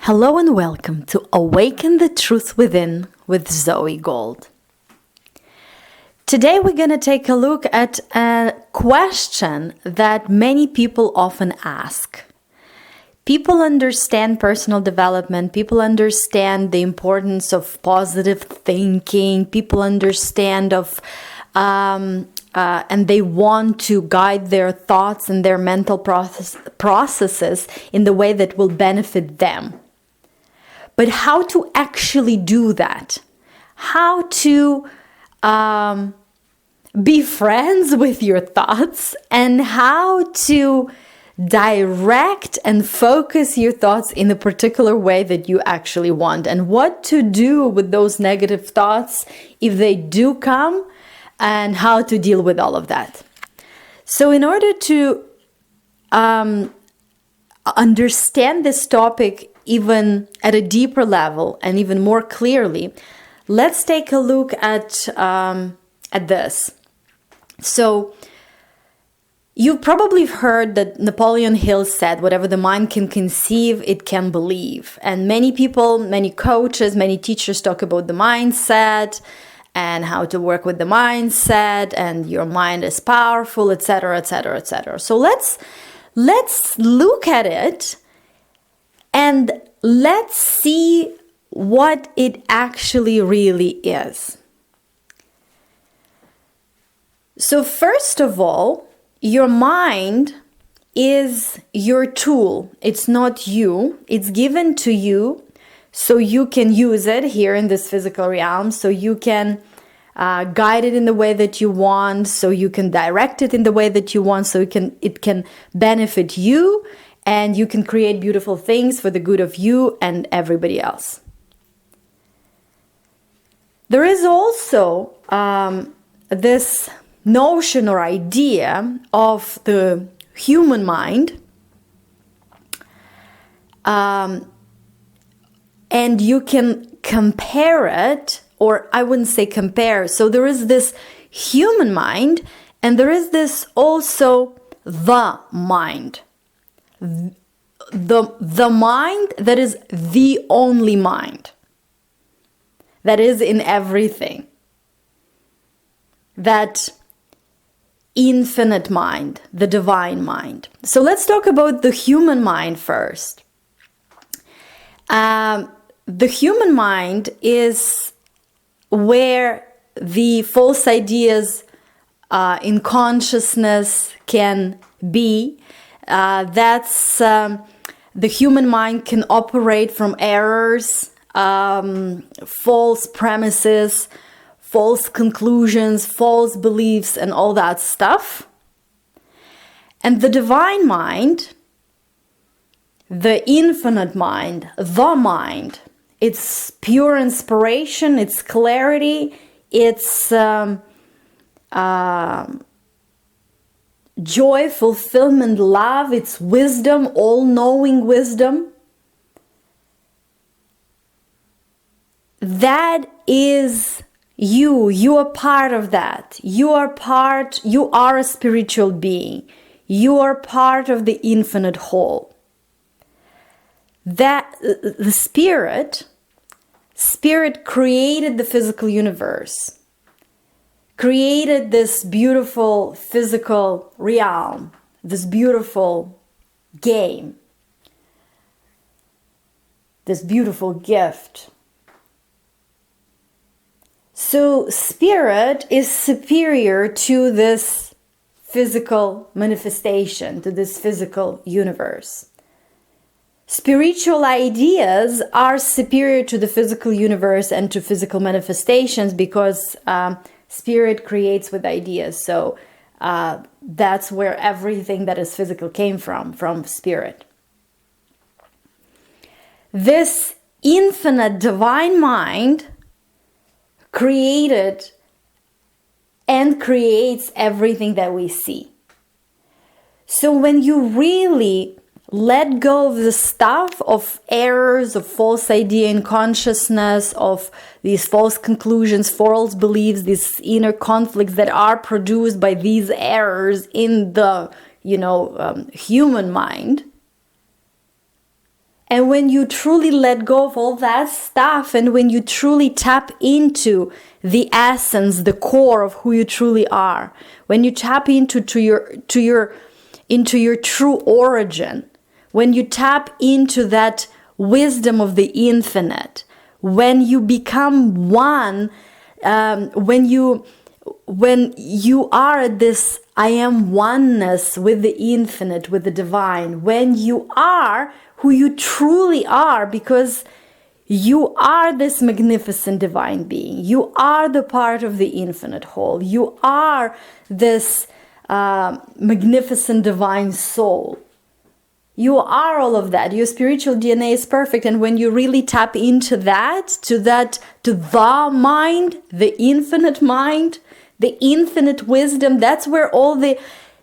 Hello and welcome to Awaken the Truth Within with Zoey Gold. Today we're going to take a look at a question that many people often ask. People understand personal development, people understand the importance of positive thinking, people understand and they want to guide their thoughts and their mental processes in the way that will benefit them. But how to actually do that? How to be friends with your thoughts and how to direct and focus your thoughts in a particular way that you actually want, and what to do with those negative thoughts if they do come, and how to deal with all of that. So in order to understand this topic even at a deeper level and even more clearly, let's take a look at this. So you've probably heard that Napoleon Hill said, whatever the mind can conceive, it can believe. And many people, many coaches, many teachers talk about the mindset and how to work with the mindset, and your mind is powerful, etc., etc., etc. So let's look at it and let's see what it actually really is. So first of all, your mind is your tool. It's not you. It's given to you so you can use it here in this physical realm, so you can guide it in the way that you want, so you can direct it in the way that you want, so it can benefit you, and you can create beautiful things for the good of you and everybody else. There is also this notion or idea of the human mind, and you can compare it, or I wouldn't say compare. So there is this human mind, and there is this also the mind. The mind that is the only mind, that is in everything, that infinite mind, the divine mind. So let's talk about the human mind first. The human mind is where the false ideas in consciousness can be. That's the human mind can operate from errors, false premises, false conclusions, false beliefs, and all that stuff. And the divine mind, the infinite mind, the mind, it's pure inspiration, it's clarity, it's joy, fulfillment, love, it's wisdom, all-knowing wisdom. That is you. You are part of that. You are a spiritual being. You are part of the infinite whole. That the spirit created the physical universe, created this beautiful physical realm, this beautiful game, this beautiful gift. So spirit is superior to this physical manifestation, to this physical universe. Spiritual ideas are superior to the physical universe and to physical manifestations because spirit creates with ideas. So that's where everything that is physical came from spirit. This infinite divine mind created and creates everything that we see. So when you really let go of the stuff of errors, of false idea in consciousness, of these false conclusions, false beliefs, these inner conflicts that are produced by these errors in the, human mind, And when you truly let go of all that stuff, and when you truly tap into the essence, the core of who you truly are, when you tap into your true origin, when you tap into that wisdom of the infinite, when you become one, when you are at this I am oneness with the infinite, with the divine, when you are who you truly are, because you are this magnificent divine being, you are the part of the infinite whole, you are this magnificent divine soul. You are all of that. Your spiritual DNA is perfect. And when you really tap into that, to the mind, the infinite mind, the infinite wisdom, that's where all the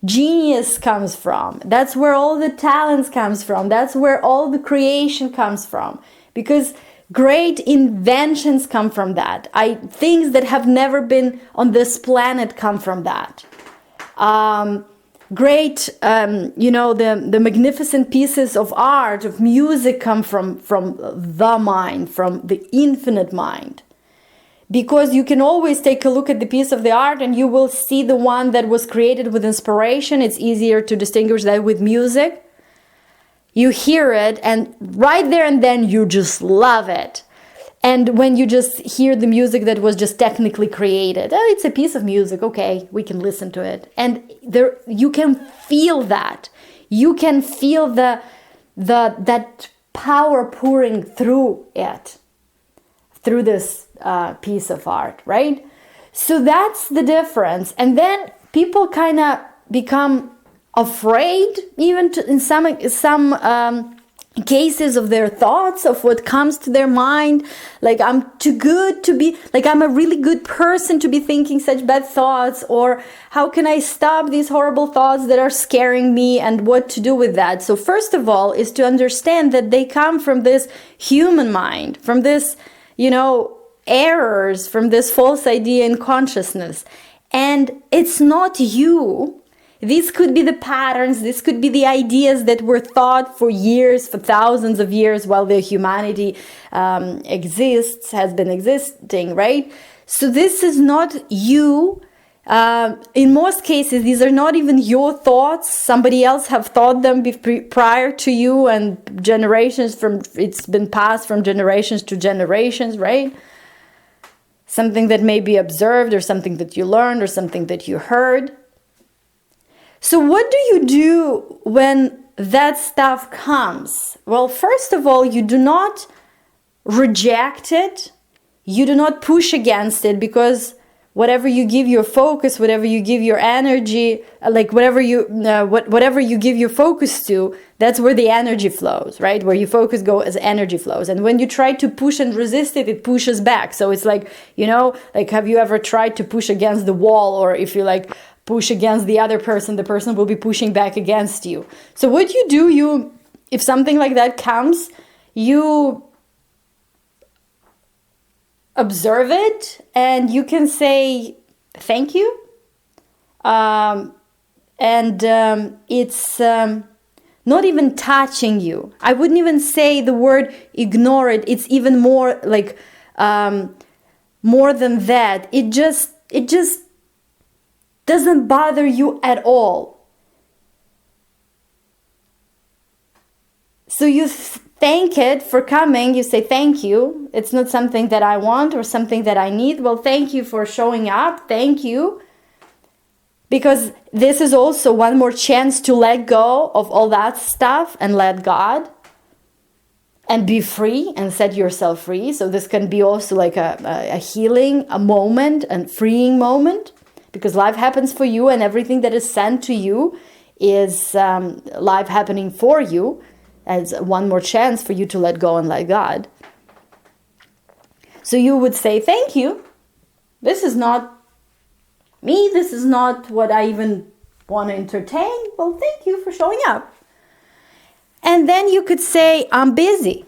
genius comes from. That's where all the talents comes from. That's where all the creation comes from. Because great inventions come from that. Things that have never been on this planet come from that. The magnificent pieces of art, of music come from the mind, from the infinite mind. Because you can always take a look at the piece of the art and you will see the one that was created with inspiration. It's easier to distinguish that with music. You hear it and right there and then you just love it. And when you just hear the music that was just technically created, it's a piece of music, okay, we can listen to it. And there, you can feel that. You can feel that power pouring through it, through this piece of art, right? So that's the difference. And then people kind of become afraid, even in some cases, of their thoughts, of what comes to their mind. Like, I'm too good to be, like, I'm a really good person to be thinking such bad thoughts, or how can I stop these horrible thoughts that are scaring me, and what to do with that. So first of all is to understand that they come from this human mind, from this, errors, from this false idea in consciousness. And it's not you. These could be the patterns, this could be the ideas that were thought for years, for thousands of years, while the humanity has been existing, right? So this is not you. In most cases, these are not even your thoughts. Somebody else have thought them prior to you, and it's been passed from generations to generations, right? Something that may be observed, or something that you learned, or something that you heard. So what do you do when that stuff comes? Well, first of all, you do not reject it. You do not push against it, because whatever you give your focus, whatever you give your energy, whatever you give your focus to, that's where the energy flows, right? Where your focus goes as energy flows. And when you try to push and resist it, it pushes back. So it's like, have you ever tried to push against the wall? Or if you push against the other person, the person will be pushing back against you. So what you do, if something like that comes, you observe it and you can say thank you. It's not even touching you. I wouldn't even say the word ignore it. It's even more more than that. It just doesn't bother you at all. So you thank it for coming. You say thank you. It's not something that I want or something that I need. Well, thank you for showing up. Thank you. Because this is also one more chance to let go of all that stuff and let God and be free and set yourself free. So this can be also like a healing, a moment, a freeing moment. Because life happens for you, and everything that is sent to you is life happening for you, as one more chance for you to let go and let God. So you would say, thank you. This is not me. This is not what I even want to entertain. Well, thank you for showing up. And then you could say, I'm busy.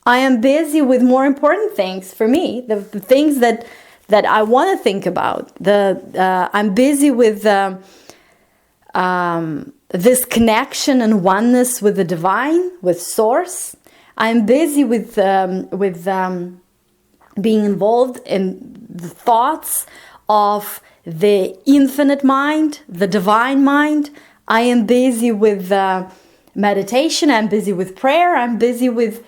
I am busy with more important things for me. The things that I want to think about. I'm busy with this connection and oneness with the divine, with source. I'm busy with being involved in the thoughts of the infinite mind, the divine mind. I am busy with meditation. I'm busy with prayer. I'm busy with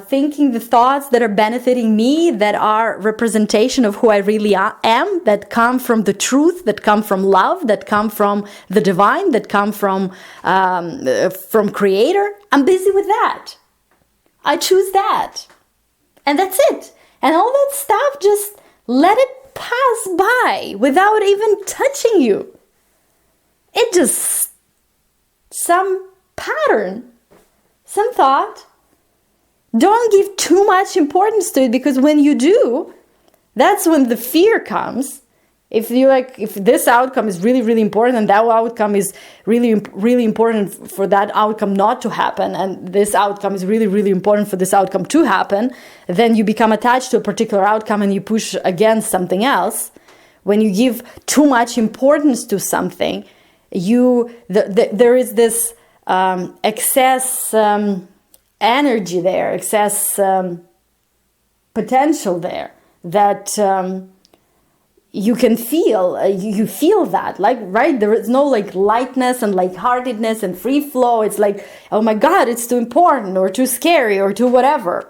thinking the thoughts that are benefiting me, that are representation of who I really am, that come from the truth, that come from love, that come from the divine, that come from Creator. I'm busy with that. I choose that. And that's it. And all that stuff, just let it pass by without even touching you. It just, some pattern, some thought. Don't give too much importance to it, because when you do, that's when the fear comes. If this outcome is really, really important, and that outcome is really, really important for that outcome not to happen, and this outcome is really, really important for this outcome to happen, then you become attached to a particular outcome and you push against something else. When you give too much importance to something, there is this excess energy there, excess potential there that you can feel. You feel that, like, right? There is no like lightness and lightheartedness and free flow. It's like, oh my God, it's too important or too scary or too whatever,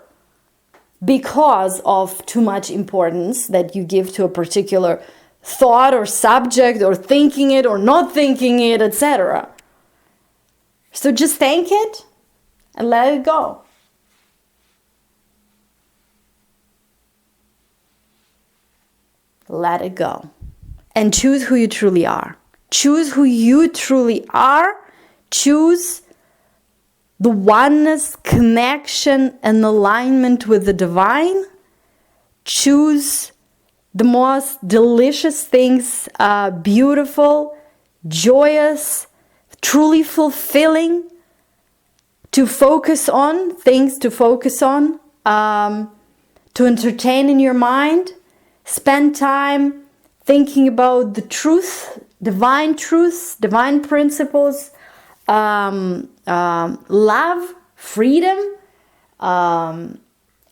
because of too much importance that you give to a particular thought or subject, or thinking it or not thinking it, etc. So just thank it and let it go. Let it go. And choose who you truly are. Choose who you truly are. Choose the oneness, connection, and alignment with the divine. Choose the most delicious things, beautiful, joyous, truly fulfilling, to focus on, things to focus on, to entertain in your mind. Spend time thinking about the truth, divine truths, divine principles, love, freedom, and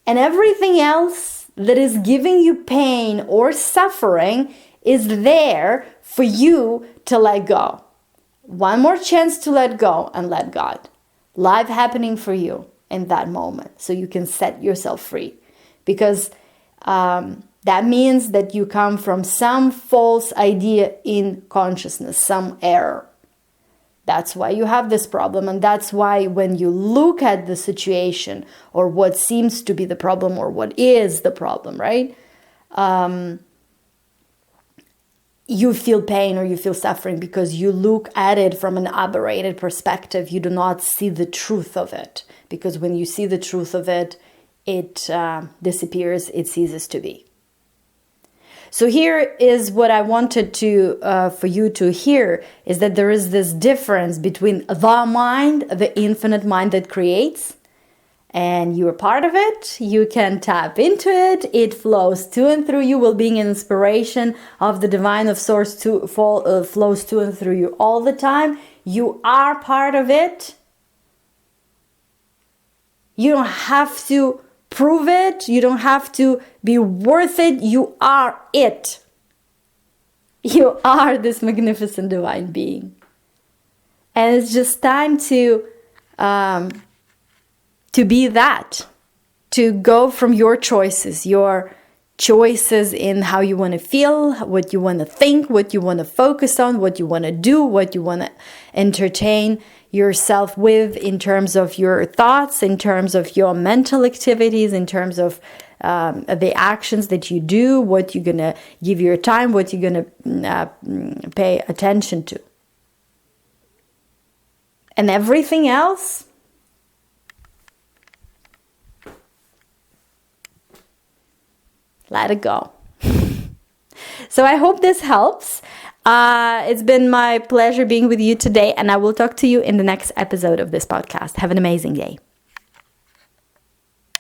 everything else that is giving you pain or suffering is there for you to let go. One more chance to let go and let God. Life happening for you in that moment, so you can set yourself free. Because that means that you come from some false idea in consciousness, some error. That's why you have this problem, and that's why when you look at the situation, or what seems to be the problem, or what is the problem, right? You feel pain or you feel suffering because you look at it from an aberrated perspective. You do not see the truth of it, because when you see the truth of it, it disappears, it ceases to be. So here is what I wanted to for you to hear, is that there is this difference between the mind, the infinite mind that creates, and you are part of it. You can tap into it. It flows to and through you, while being an inspiration of the divine, of source, flows to and through you all the time. You are part of it. You don't have to prove it. You don't have to be worth it. You are it. You are this magnificent divine being. And it's just time to be that. To go from your choices in how you want to feel, what you want to think, what you want to focus on, what you want to do, what you want to entertain yourself with in terms of your thoughts, in terms of your mental activities, in terms of the actions that you do, what you're going to give your time, what you're going to pay attention to. And everything else, let it go. So I hope this helps. It's been my pleasure being with you today, and I will talk to you in the next episode of this podcast. Have an amazing day.